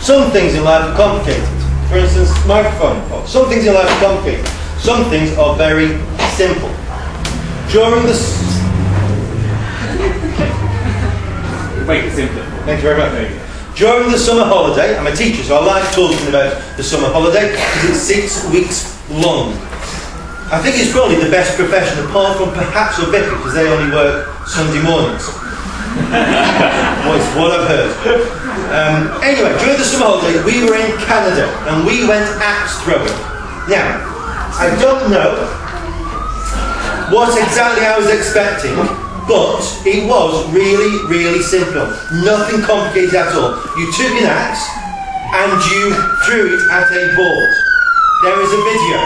Some things in life are complicated. For instance, microphone. Some things in life are complicated. Some things are very simple. During the... Make it simpler. Thank you very much. During the summer holiday, I'm a teacher, so I like talking about the summer holiday because it's 6 weeks long. I think it's probably the best profession, apart from perhaps a vicar, because they only work Sunday mornings. Well, it's what I've heard. Anyway, during the summer holiday, we were in Canada and we went axe throwing. Now, I don't know what exactly I was expecting, but it was really, really simple. Nothing complicated at all. You took an axe and you threw it at a board. There is a video.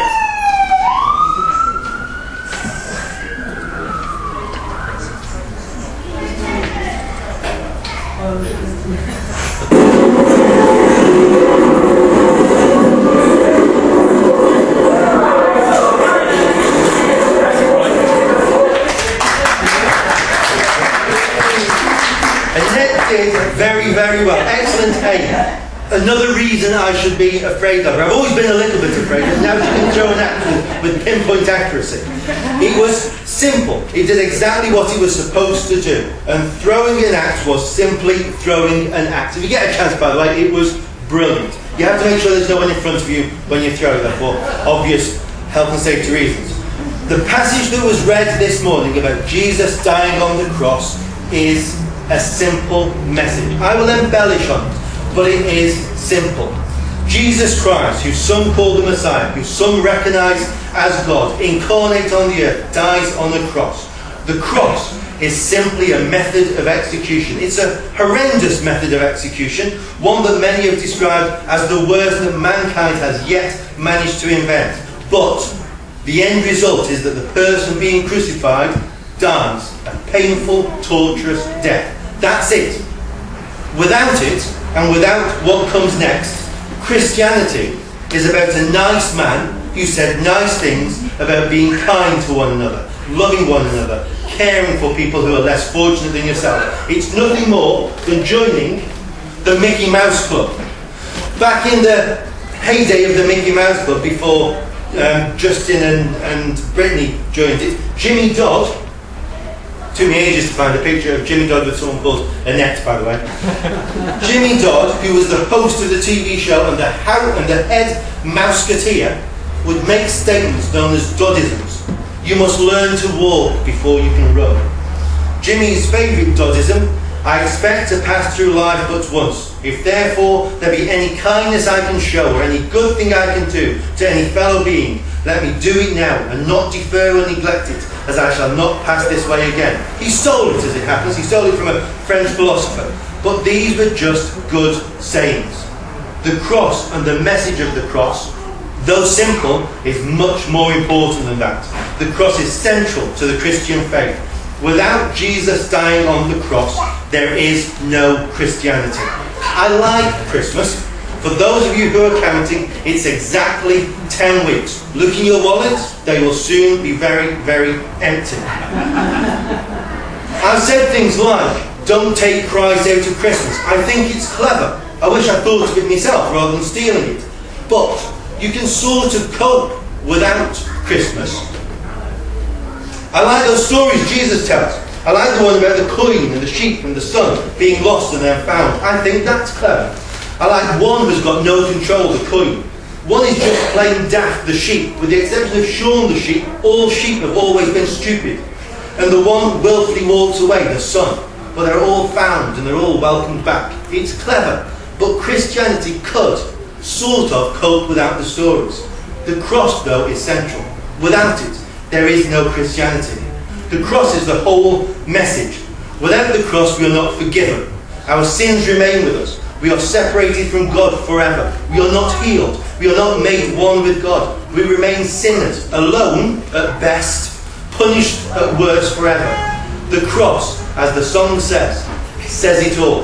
Very, very well. Excellent aim. Another reason I should be afraid of her. I've always been a little bit afraid of her. Now she can throw an axe with pinpoint accuracy. It was simple. It did exactly what it was supposed to do. And throwing an axe was simply throwing an axe. If you get a chance, by the way, it was brilliant. You have to make sure there's no one in front of you when you throw that for obvious health and safety reasons. The passage that was read this morning about Jesus dying on the cross is a simple message. I will embellish on it, but it is simple. Jesus Christ, who some call the Messiah, who some recognise as God, incarnate on the earth, dies on the cross. The cross is simply a method of execution. It's a horrendous method of execution, one that many have described as the worst that mankind has yet managed to invent. But the end result is that the person being crucified dies a painful, torturous death. That's it. Without it, and without what comes next, Christianity is about a nice man who said nice things about being kind to one another, loving one another, caring for people who are less fortunate than yourself. It's nothing more than joining the Mickey Mouse Club. Back in the heyday of the Mickey Mouse Club, before Justin and Brittany joined it, Jimmy Dodd, took me ages to find a picture of Jimmy Dodd with someone called Annette, by the way. Jimmy Dodd, who was the host of the TV show and the head mouseketeer, would make statements known as Doddisms. You must learn to walk before you can run. Jimmy's favourite Doddism: I expect to pass through life but once. If therefore there be any kindness I can show, or any good thing I can do to any fellow being, let me do it now, and not defer or neglect it, as I shall not pass this way again. He stole it, as it happens. He stole it from a French philosopher. But these were just good sayings. The cross and the message of the cross, though simple, is much more important than that. The cross is central to the Christian faith. Without Jesus dying on the cross, there is no Christianity. I like Christmas. For those of you who are counting, it's exactly 10 weeks. Look in your wallets, they will soon be very, very empty. I've said things like, don't take Christ out of Christmas. I think it's clever. I wish I thought of it myself rather than stealing it. But you can sort of cope without Christmas. I like those stories Jesus tells. I like the one about the coin and the sheep and the son being lost and then found. I think that's clever. I like one who's got no control of the coin. One is just plain daft, the sheep. With the exception of Sean the sheep, all sheep have always been stupid. And the one willfully walks away, the son. But they're all found and they're all welcomed back. It's clever. But Christianity could sort of cope without the stories. The cross, though, is central. Without it, there is no Christianity. The cross is the whole message. Without the cross, we are not forgiven. Our sins remain with us. We are separated from God forever. We are not healed. We are not made one with God. We remain sinners, alone at best, punished at worst forever. The cross, as the song says it all.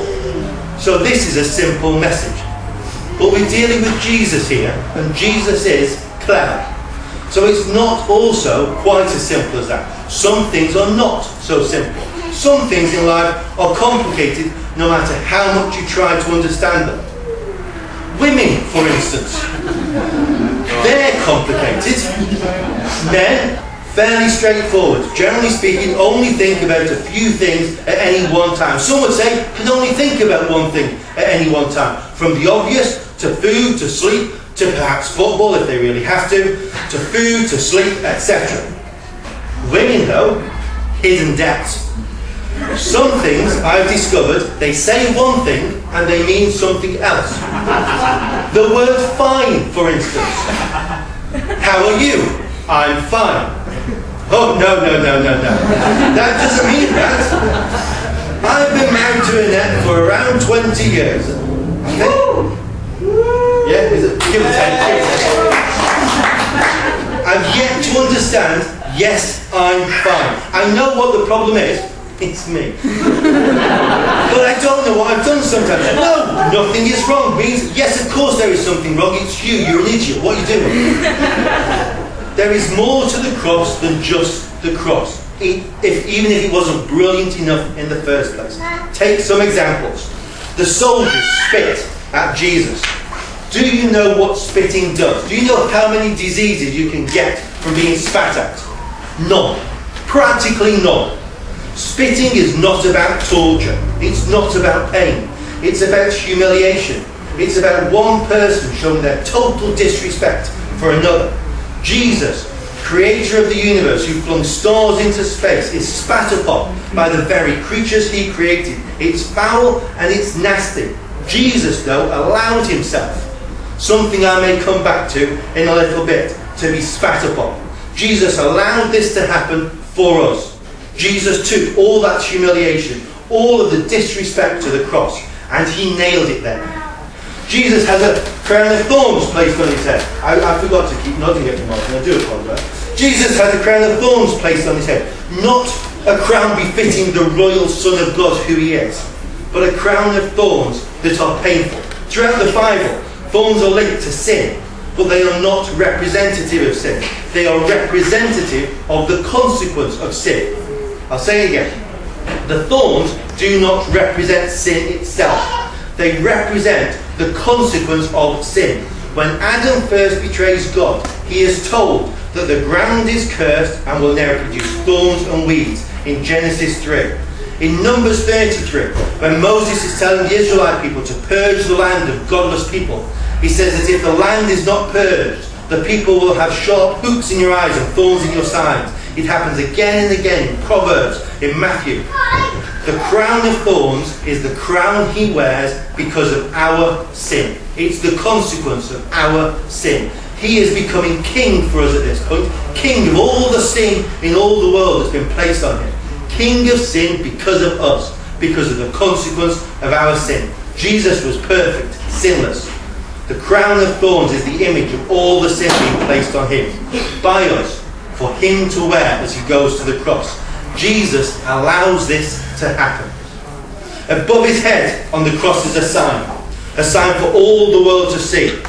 So this is a simple message. But we're dealing with Jesus here, and Jesus is clever. So it's not also quite as simple as that. Some things are not so simple. Some things in life are complicated no matter how much you try to understand them. Women, for instance, they're complicated. Men, fairly straightforward. Generally speaking, only think about a few things at any one time. Some would say can only think about one thing at any one time. From the obvious, to food, to sleep, to perhaps football if they really have to food, to sleep, etc. Women, though, hidden depths. Some things I've discovered, they say one thing and they mean something else. The word fine, for instance. How are you? I'm fine. Oh, no. That doesn't mean that. I've been married to Annette for around 20 years. Okay? Yeah? Give it 10. I've yet to understand, yes, I'm fine. I know what the problem is. It's me. But I don't know what I've done sometimes. No, nothing is wrong. Means, yes, of course there is something wrong. It's you. You're an idiot. What are you doing? There is more to the cross than just the cross. Even if it wasn't brilliant enough in the first place. Take some examples. The soldiers spit at Jesus. Do you know what spitting does? Do you know how many diseases you can get from being spat at? None. Practically none. Spitting is not about torture. It's not about pain. It's about humiliation. It's about one person showing their total disrespect for another. Jesus, creator of the universe, who flung stars into space, is spat upon by the very creatures he created. It's foul and it's nasty. Jesus, though, allowed himself, something I may come back to in a little bit, to be spat upon. Jesus allowed this to happen for us. Jesus took all that humiliation, all of the disrespect to the cross, and he nailed it there. Jesus has a crown of thorns placed on his head. I forgot to keep nodding at the moment, I do apologise. Jesus has a crown of thorns placed on his head. Not a crown befitting the royal Son of God who he is, but a crown of thorns that are painful. Throughout the Bible, thorns are linked to sin, but they are not representative of sin. They are representative of the consequence of sin. I'll say it again. The thorns do not represent sin itself. They represent the consequence of sin. When Adam first betrays God, he is told that the ground is cursed and will now produce thorns and weeds in Genesis 3. In Numbers 33, when Moses is telling the Israelite people to purge the land of godless people, he says that if the land is not purged, the people will have sharp hooks in your eyes and thorns in your sides. It happens again and again in Proverbs, in Matthew. The crown of thorns is the crown he wears because of our sin. It's the consequence of our sin. He is becoming king for us at this point. King of all the sin in all the world that's been placed on him. King of sin because of us. Because of the consequence of our sin. Jesus was perfect, sinless. The crown of thorns is the image of all the sin being placed on him. By us. For him to wear as he goes to the cross. Jesus allows this to happen. Above his head on the cross is a sign for all the world to see.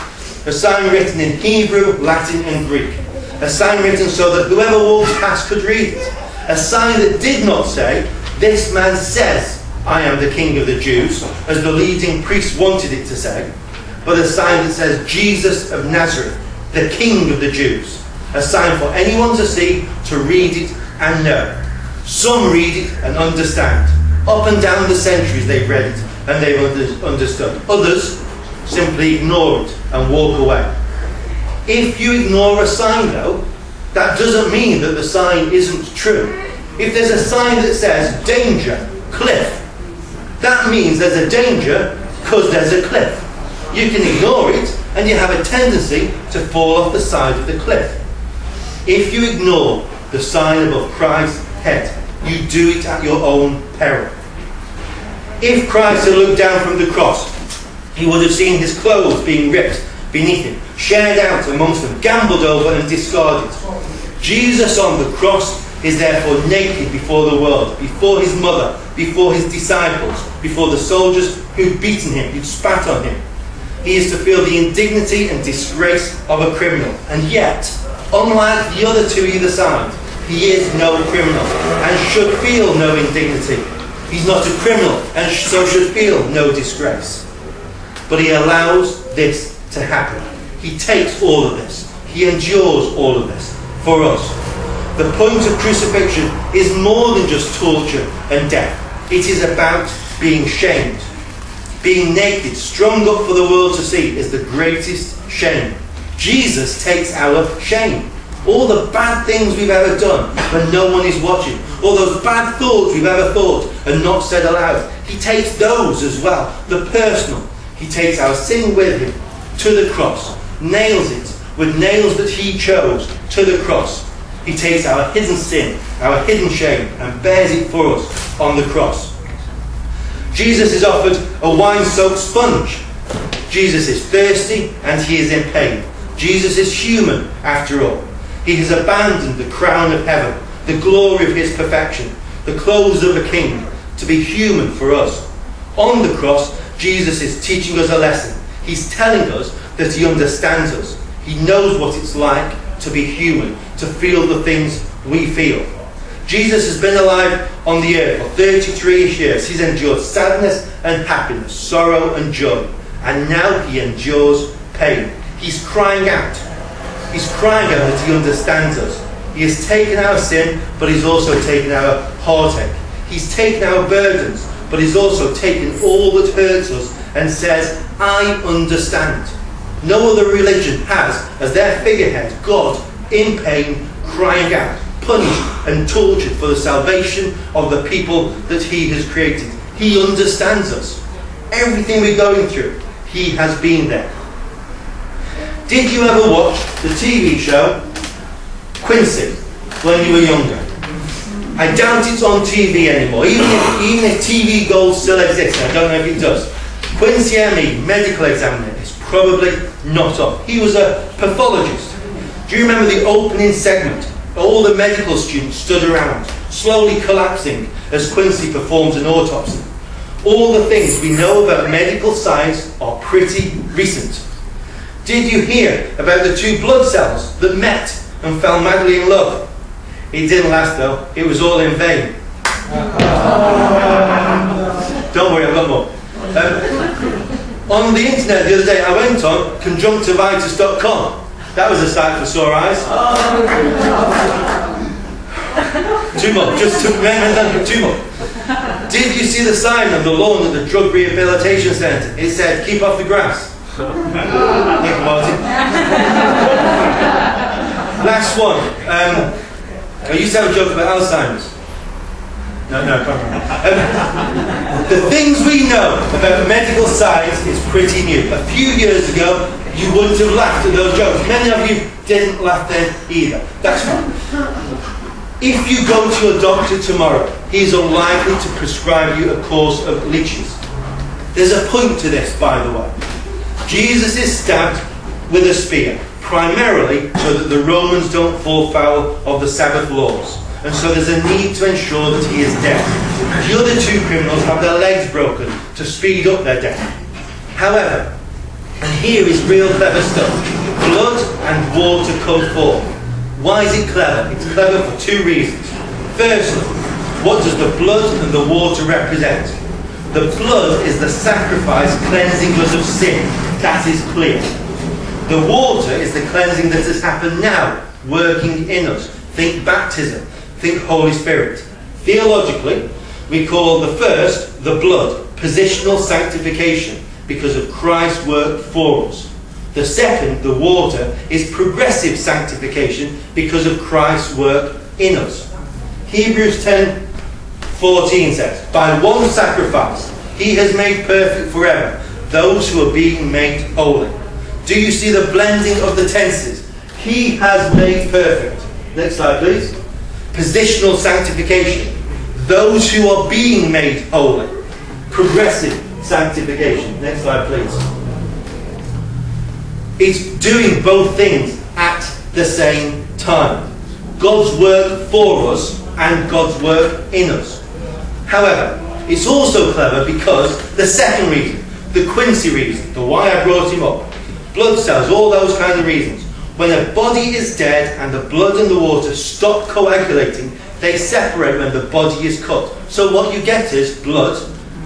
A sign written in Hebrew, Latin and Greek. A sign written so that whoever walks past could read it. A sign that did not say, "This man says, I am the King of the Jews," as the leading priests wanted it to say, but a sign that says, "Jesus of Nazareth, the King of the Jews." A sign for anyone to see, to read it and know. Some read it and understand. Up and down the centuries they've read it and they've understood. Others simply ignore it and walk away. If you ignore a sign, though, that doesn't mean that the sign isn't true. If there's a sign that says danger, cliff, that means there's a danger because there's a cliff. You can ignore it and you have a tendency to fall off the side of the cliff. If you ignore the sign above Christ's head, you do it at your own peril. If Christ had looked down from the cross, he would have seen his clothes being ripped beneath him, shared out amongst them, gambled over and discarded. Jesus on the cross is therefore naked before the world, before his mother, before his disciples, before the soldiers who'd beaten him, who'd spat on him. He is to feel the indignity and disgrace of a criminal. And yet, unlike the other two either side, he is no criminal and should feel no indignity. He's not a criminal and so should feel no disgrace. But he allows this to happen. He takes all of this. He endures all of this for us. The point of crucifixion is more than just torture and death. It is about being shamed. Being naked, strung up for the world to see, is the greatest shame. Jesus takes our shame. All the bad things we've ever done when no one is watching. All those bad thoughts we've ever thought and not said aloud. He takes those as well. The personal. He takes our sin with him to the cross. Nails it with nails that he chose to the cross. He takes our hidden sin, our hidden shame, and bears it for us on the cross. Jesus is offered a wine-soaked sponge. Jesus is thirsty and he is in pain. Jesus is human after all. He has abandoned the crown of heaven, the glory of his perfection, the clothes of a king, to be human for us. On the cross, Jesus is teaching us a lesson. He's telling us that he understands us. He knows what it's like to be human, to feel the things we feel. Jesus has been alive on the earth for 33 years. He's endured sadness and happiness, sorrow and joy. And now he endures pain. He's crying out. He's crying out that he understands us. He has taken our sin, but he's also taken our heartache. He's taken our burdens, but he's also taken all that hurts us and says, I understand. No other religion has as their figurehead God in pain, crying out, punished and tortured for the salvation of the people that he has created. He understands us. Everything we're going through, he has been there. Did you ever watch the TV show Quincy when you were younger? I doubt it's on TV anymore, even if TV Gold still exists. I don't know if it does. Quincy M.E., medical examiner, is probably not on. He was a pathologist. Do you remember the opening segment? All the medical students stood around, slowly collapsing as Quincy performs an autopsy. All the things we know about medical science are pretty recent. Did you hear about the two blood cells that met and fell madly in love? It didn't last though. It was all in vain. Don't worry, I've got more. On the internet the other day, I went on conjunctivitis.com. That was a sight for sore eyes. Two more. Just two more. Did you see the sign on the lawn at the drug rehabilitation centre? It said, keep off the grass. Think about it. Last one. I used to have a joke about Alzheimer's. No, I can't remember. The things we know about medical science is pretty new. A few years ago, you wouldn't have laughed at those jokes. Many of you didn't laugh then either. That's fine. If you go to your doctor tomorrow, he's unlikely to prescribe you a course of leeches. There's a point to this, by the way. Jesus is stabbed with a spear, primarily so that the Romans don't fall foul of the Sabbath laws. And so there's a need to ensure that he is dead. The other two criminals have their legs broken to speed up their death. However, and here is real clever stuff, blood and water come forth. Why is it clever? It's clever for two reasons. Firstly, what does the blood and the water represent? The blood is the sacrifice cleansing us of sin. That is clear. The water is the cleansing that has happened now, working in us. Think baptism. Think Holy Spirit. Theologically, we call the first the blood, positional sanctification, because of Christ's work for us. The second, the water, is progressive sanctification because of Christ's work in us. Hebrews 10:14 says, by one sacrifice he has made perfect forever those who are being made holy. Do you see the blending of the tenses? He has made perfect. Next slide, please. Positional sanctification. Those who are being made holy. Progressive sanctification. Next slide, please. It's doing both things at the same time. God's work for us and God's work in us. However, it's also clever because the second reason, the Quincy reason, the why I brought him up, blood cells, all those kinds of reasons. When a body is dead and the blood and the water stop coagulating, they separate when the body is cut. So what you get is blood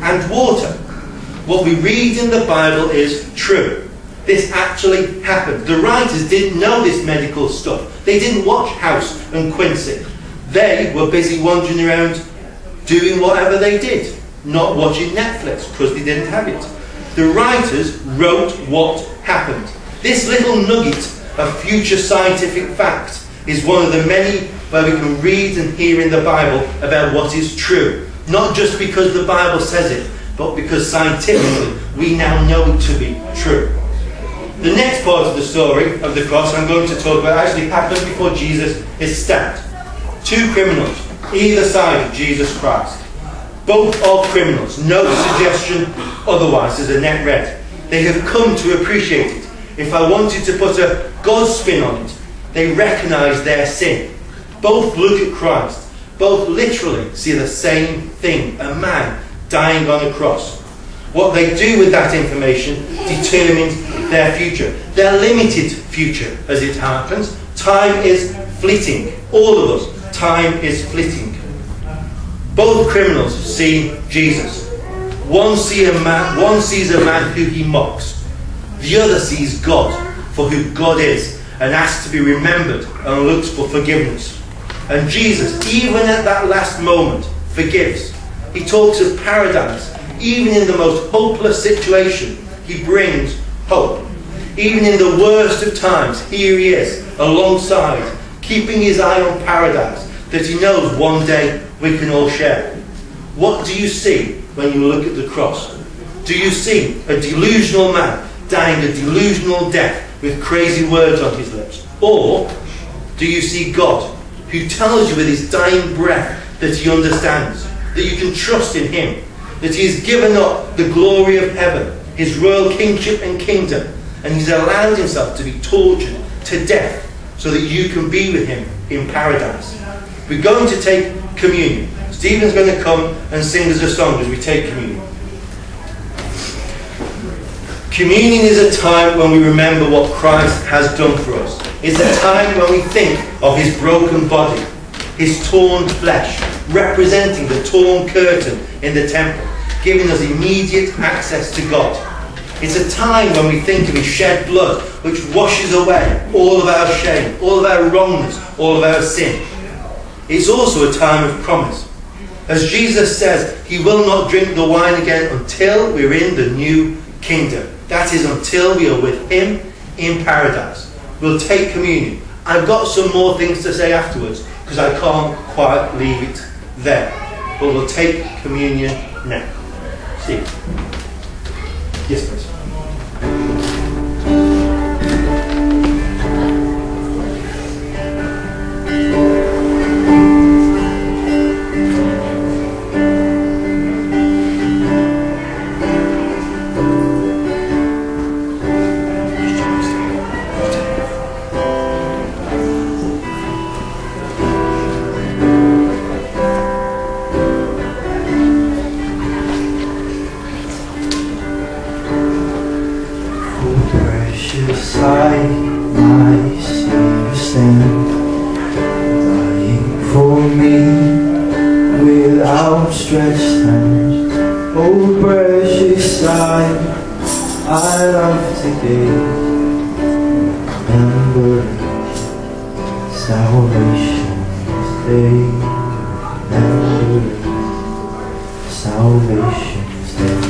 and water. What we read in the Bible is true. This actually happened. The writers didn't know this medical stuff. They didn't watch House and Quincy. They were busy wandering around doing whatever they did, not watching Netflix because they didn't have it. The writers wrote what happened. This little nugget of future scientific fact is one of the many where we can read and hear in the Bible about what is true. Not just because the Bible says it, but because scientifically we now know it to be true. The next part of the story of the cross I'm going to talk about actually happened before Jesus is stabbed. Two criminals, either side of Jesus Christ. Both are criminals, no suggestion otherwise, as Annette read. They have come to appreciate it. If I wanted to put a God spin on it, they recognise their sin. Both look at Christ. Both literally see the same thing, a man dying on a cross. What they do with that information determines their future. Their limited future, as it happens. Time is fleeting. All of us, time is fleeting. Both criminals see Jesus. One sees a man who he mocks. The other sees God for who God is and asks to be remembered and looks for forgiveness. And Jesus, even at that last moment, forgives. He talks of paradise. Even in the most hopeless situation, he brings hope. Even in the worst of times, here he is, alongside, keeping his eye on paradise that he knows one day we can all share. What do you see when you look at the cross? Do you see a delusional man dying a delusional death with crazy words on his lips? Or do you see God who tells you with his dying breath that he understands, that you can trust in him, that he has given up the glory of heaven, his royal kingship and kingdom, and he's allowed himself to be tortured to death so that you can be with him in paradise? We're going to take communion. Stephen's going to come and sing us a song as we take communion. Communion is a time when we remember what Christ has done for us. It's a time when we think of his broken body, his torn flesh, representing the torn curtain in the temple, giving us immediate access to God. It's a time when we think of his shed blood, which washes away all of our shame, all of our wrongness, all of our sin. It's also a time of promise. As Jesus says, he will not drink the wine again until we're in the new kingdom. That is, until we are with him in paradise. We'll take communion. I've got some more things to say afterwards because I can't quite leave it there. But we'll take communion now. See you. Yes, please. Outstretched hand, oh precious sight, I love to give. Remembering salvation's day, remembering salvation's day.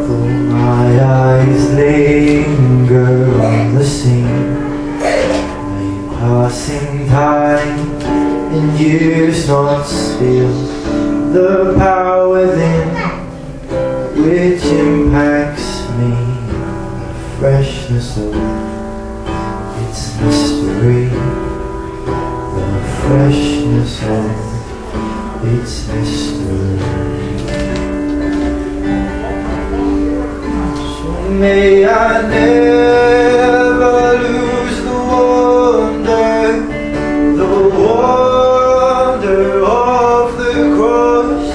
Though my eyes linger on the scene, may passing time and years not steal the power within, which impacts me, the freshness of its mystery, the freshness of its mystery. So may I never lose the wonder, the wonder of the cross.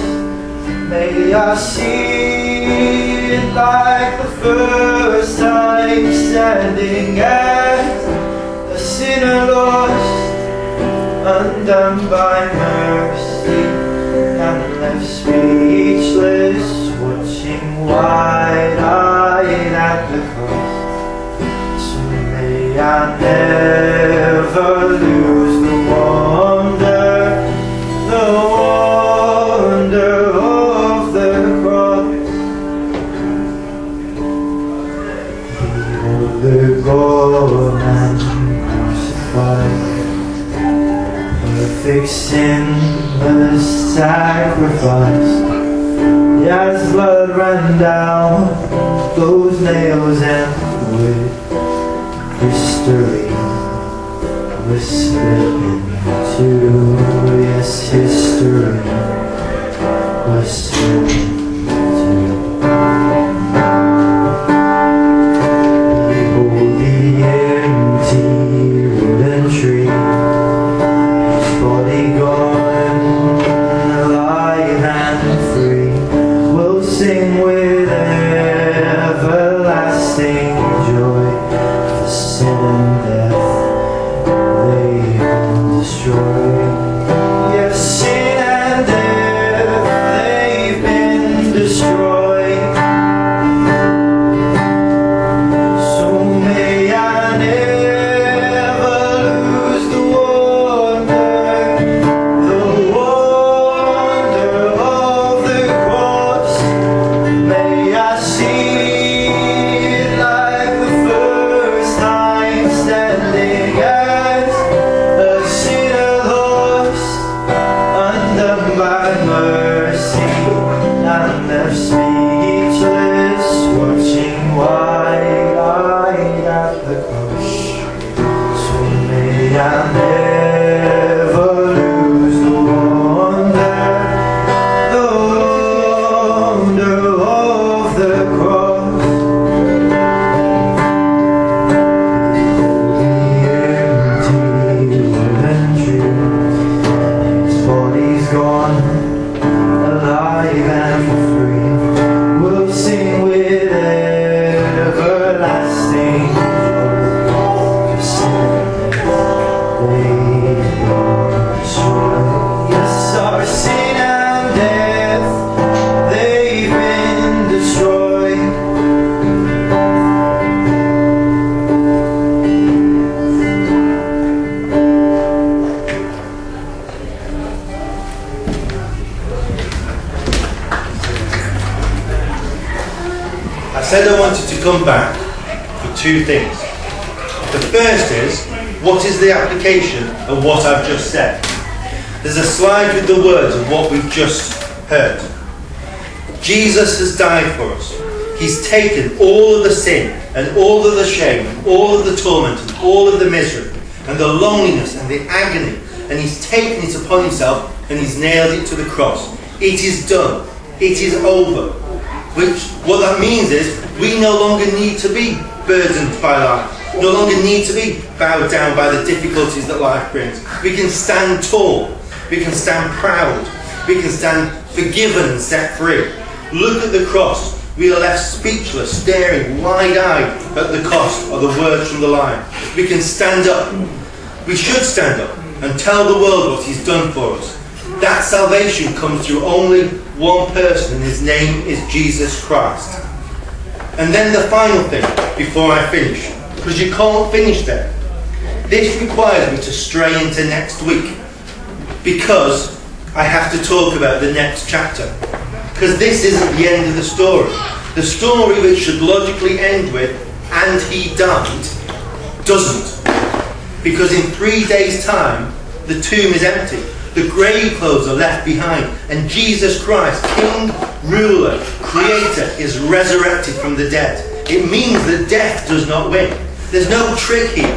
May I see it like the first time, standing as a sinner lost, undone by mercy, and left speechless, watching wide-eyed at the cross. So may I never lose the wonder of the cross. Behold the God and crucified, perfect sinless sacrifice. As blood ran down those nails and with history was split in two. Yes, history was split in two. Behold the empty wooden tree, his body gone, alive and free. We'll sing with everlasting joy, for sin and death they all destroy. Yes, sin and death, they've been destroyed. So may I never lose the wonder of the cross. May I see it like the first time, standing as a sinner lost, undone by mercy, and left speechless, watching wide-eyed at the cross. So may I never lose the wonder of the cross. Behold the empty wooden tree, his body's gone, alive and free. We'll sing with everlasting joy, for sin and death they all destroy. Yes, our sin and death, they've been destroyed. I said I wanted to come back for two things. The first is, what is the application of what I've just said? There's a slide with the words of what we've just heard. Jesus has died for us. He's taken all of the sin and all of the shame and all of the torment and all of the misery and the loneliness and the agony, and he's taken it upon himself and he's nailed it to the cross. It is done. It is over. What that means is we no longer need to be burdened by life. No longer need to be bowed down by the difficulties that life brings. We can stand tall. We can stand proud. We can stand forgiven and set free. Look at the cross. We are left speechless, staring wide-eyed at the cost of the words from the line. We can stand up. We should stand up and tell the world what he's done for us. That salvation comes through only one person, and his name is Jesus Christ. And then the final thing, before I finish, because you can't finish there. This requires me to stray into next week, because I have to talk about the next chapter. Because this isn't the end of the story. The story which should logically end with, and he died, doesn't. Because in 3 days' time, the tomb is empty. The grave clothes are left behind, and Jesus Christ, King, Ruler, Creator, is resurrected from the dead. It means that death does not win. There's no trick here.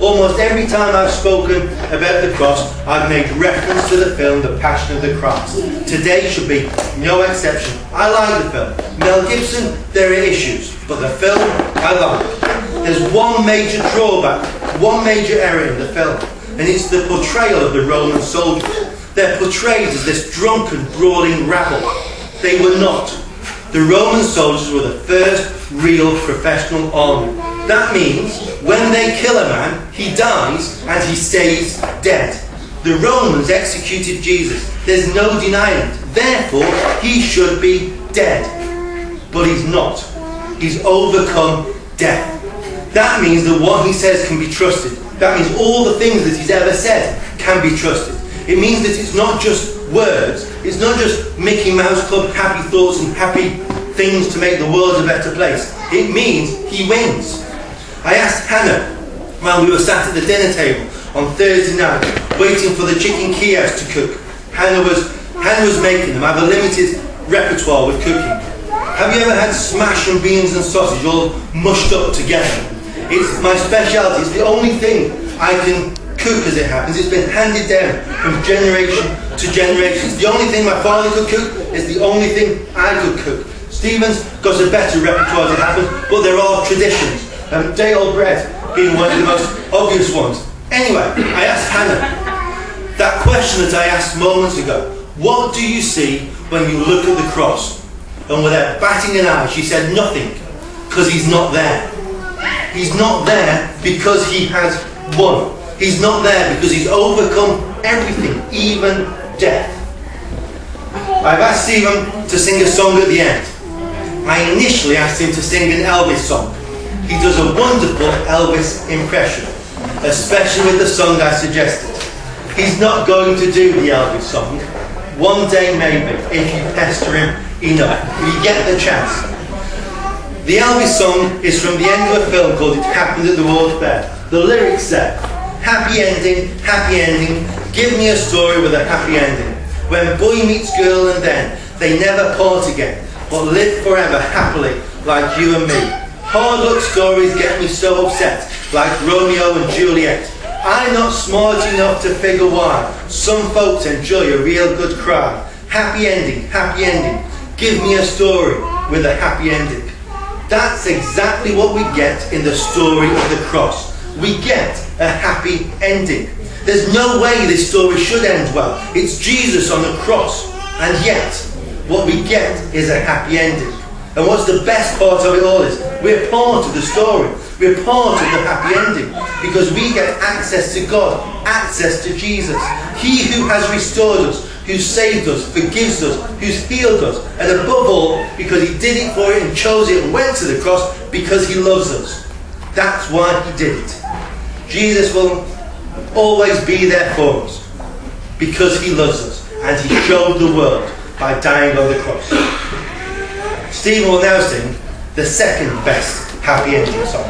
Almost every time I've spoken about the cross, I've made reference to the film The Passion of the Christ. Today should be no exception. I like the film. Mel Gibson, there are issues, but the film, I like. There's one major drawback, one major error in the film, and it's the portrayal of the Roman soldiers. They're portrayed as this drunken, brawling rabble. They were not. The Roman soldiers were the first real professional army. That means when they kill a man, he dies and he stays dead. The Romans executed Jesus. There's no denying it. Therefore, he should be dead. but he's not. He's overcome death. That means that what he says can be trusted. That means all the things that he's ever said can be trusted. It means that it's not just words. It's not just Mickey Mouse Club happy thoughts and happy things to make the world a better place. It means he wins. I asked Hannah while we were sat at the dinner table on Thursday night waiting for the chicken Kievs to cook. Hannah was making them. I have a limited repertoire with cooking. Have you ever had smash and beans and sausage all mushed up together? It's my speciality. It's the only thing I can cook as it happens. It's been handed down from generation to generation. It's the only thing my father could cook. It's the only thing I could cook. Stephen's got a better repertoire as it happens, but there are traditions. Day-old bread being one of the most obvious ones. Anyway, I asked Hannah that question that I asked moments ago. What do you see when you look at the cross? And without batting an eye, she said nothing, because he's not there. He's not there because he has won. He's not there because he's overcome everything, even death. I've asked Stephen to sing a song at the end. I initially asked him to sing an Elvis song. He does a wonderful Elvis impression, especially with the song I suggested. He's not going to do the Elvis song. One day maybe, if you pester him enough. You get the chance. The Elvis song is from the end of a film called It Happened at the World's Fair. The lyrics say, happy ending, give me a story with a happy ending. When boy meets girl and then they never part again, but live forever happily like you and me. Hard luck stories get me so upset, like Romeo and Juliet. I'm not smart enough to figure why some folks enjoy a real good cry. Happy ending, give me a story with a happy ending. That's exactly what we get in the story of the cross. We get a happy ending. There's no way this story should end well. It's Jesus on the cross, and yet what we get is a happy ending. And what's the best part of it all is we're part of the story. We're part of the happy ending because we get access to God, access to Jesus. He who has restored us, who saved us, forgives us, who's healed us, and above all, because he did it for it and chose it and went to the cross because he loves us. That's why he did it. Jesus will always be there for us because he loves us and he showed the world by dying on the cross. Stephen will now sing the second best happy ending song.